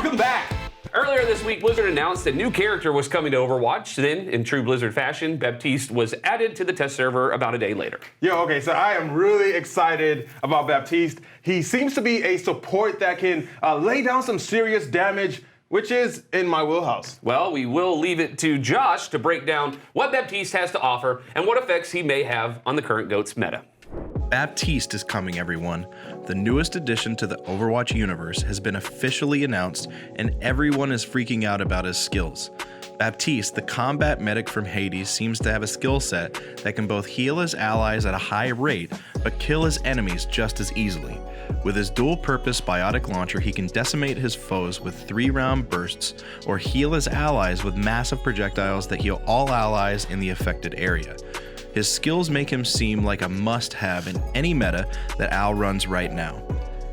Welcome back! Earlier this week, Blizzard announced a new character was coming to Overwatch. Then, in true Blizzard fashion, Baptiste was added to the test server about a day later. Okay, so I am really excited about Baptiste. He seems to be a support that can lay down some serious damage, which is in my wheelhouse. Well, we will leave it to Josh to break down what Baptiste has to offer and what effects he may have on the current GOATS meta. Baptiste is coming, everyone. The newest addition to the Overwatch universe has been officially announced, and everyone is freaking out about his skills. Baptiste, the combat medic from Hades, seems to have a skill set that can both heal his allies at a high rate, but kill his enemies just as easily. With his dual-purpose biotic launcher, he can decimate his foes with 3-round bursts, or heal his allies with massive projectiles that heal all allies in the affected area. His skills make him seem like a must-have in any meta that Al runs right now.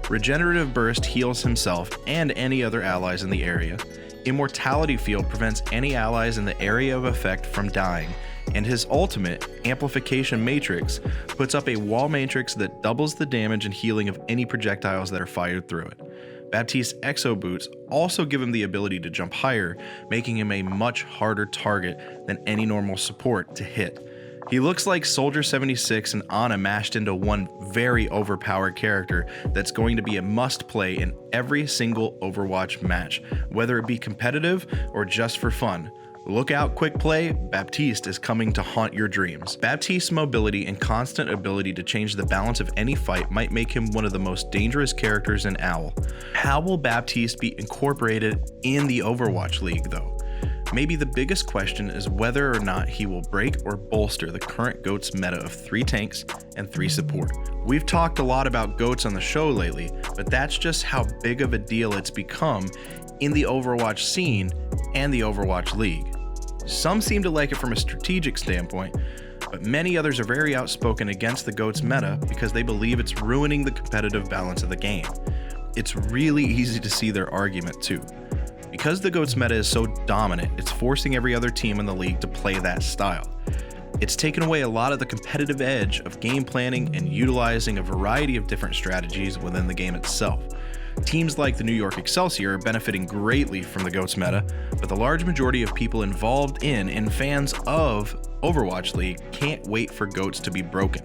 Regenerative Burst heals himself and any other allies in the area. Immortality Field prevents any allies in the area of effect from dying, and his ultimate, Amplification Matrix, puts up a wall matrix that doubles the damage and healing of any projectiles that are fired through it. Baptiste's Exo Boots also give him the ability to jump higher, making him a much harder target than any normal support to hit. He looks like Soldier 76 and Ana mashed into one very overpowered character that's going to be a must-play in every single Overwatch match, whether it be competitive or just for fun. Look out, quick play, Baptiste is coming to haunt your dreams. Baptiste's mobility and constant ability to change the balance of any fight might make him one of the most dangerous characters in OWL. How will Baptiste be incorporated in the Overwatch League, though? Maybe the biggest question is whether or not he will break or bolster the current GOATS meta of 3 tanks and 3 support. We've talked a lot about GOATS on the show lately, but that's just how big of a deal it's become in the Overwatch scene and the Overwatch League. Some seem to like it from a strategic standpoint, but many others are very outspoken against the GOATS meta because they believe it's ruining the competitive balance of the game. It's really easy to see their argument too. Because the GOATS meta is so dominant, it's forcing every other team in the league to play that style. It's taken away a lot of the competitive edge of game planning and utilizing a variety of different strategies within the game itself. Teams like the New York Excelsior are benefiting greatly from the GOATS meta, but the large majority of people involved in and fans of Overwatch League can't wait for GOATS to be broken.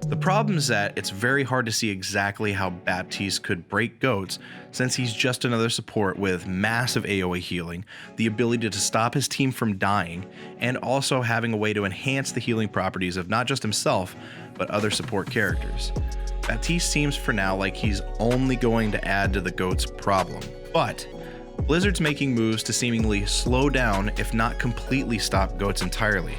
The problem is that it's very hard to see exactly how Baptiste could break GOATS, since he's just another support with massive AoE healing, the ability to stop his team from dying, and also having a way to enhance the healing properties of not just himself, but other support characters. Baptiste seems for now like he's only going to add to the GOATS problem, but Blizzard's making moves to seemingly slow down, if not completely stop GOATS entirely.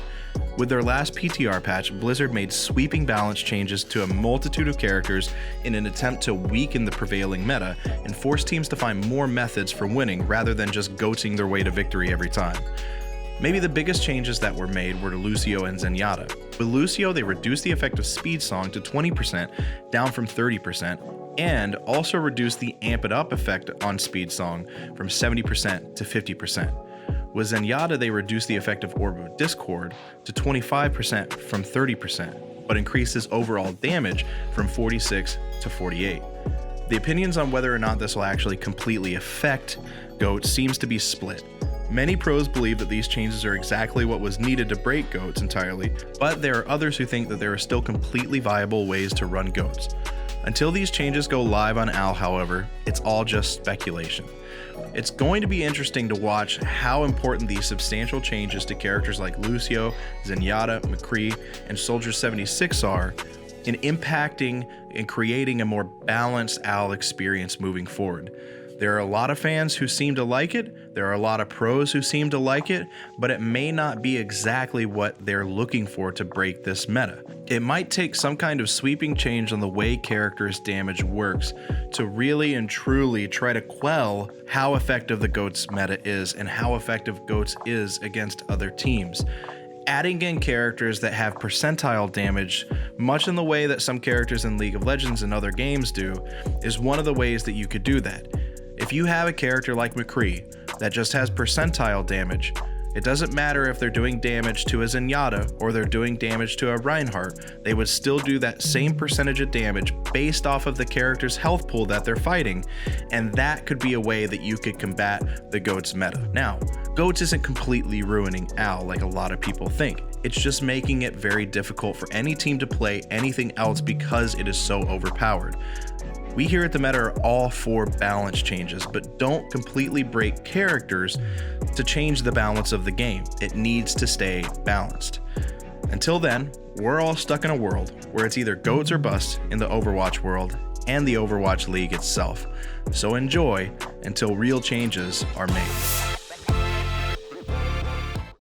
With their last PTR patch, Blizzard made sweeping balance changes to a multitude of characters in an attempt to weaken the prevailing meta and force teams to find more methods for winning rather than just goatsing their way to victory every time. Maybe the biggest changes that were made were to Lucio and Zenyatta. With Lucio, they reduced the effect of Speed Song to 20%, down from 30%, and also reduced the Amp It Up effect on Speed Song from 70% to 50%. With Zenyatta, they reduced the effect of Orb of Discord to 25% from 30%, but increased his overall damage from 46 to 48. The opinions on whether or not this will actually completely affect GOATS seems to be split. Many pros believe that these changes are exactly what was needed to break GOATS entirely, but there are others who think that there are still completely viable ways to run GOATS. Until these changes go live on OWL, however, it's all just speculation. It's going to be interesting to watch how important these substantial changes to characters like Lucio, Zenyatta, McCree, and Soldier 76 are in impacting and creating a more balanced OWL experience moving forward. There are a lot of fans who seem to like it, there are a lot of pros who seem to like it, but it may not be exactly what they're looking for to break this meta. It might take some kind of sweeping change on the way characters' damage works to really and truly try to quell how effective the GOATS meta is and how effective GOATS is against other teams. Adding in characters that have percentile damage, much in the way that some characters in League of Legends and other games do, is one of the ways that you could do that. If you have a character like McCree that just has percentile damage, It doesn't matter if they're doing damage to a Zenyatta or they're doing damage to a Reinhardt, they would still do that same percentage of damage based off of the character's health pool that they're fighting, and that could be a way that you could combat the GOATS meta. Now, GOATS isn't completely ruining AL like a lot of people think. It's just making it very difficult for any team to play anything else because it is so overpowered. We here at the Meta are all for balance changes, but don't completely break characters to change the balance of the game. It needs to stay balanced. Until then, we're all stuck in a world where it's either GOATS or bust in the Overwatch world and the Overwatch League itself. So enjoy until real changes are made.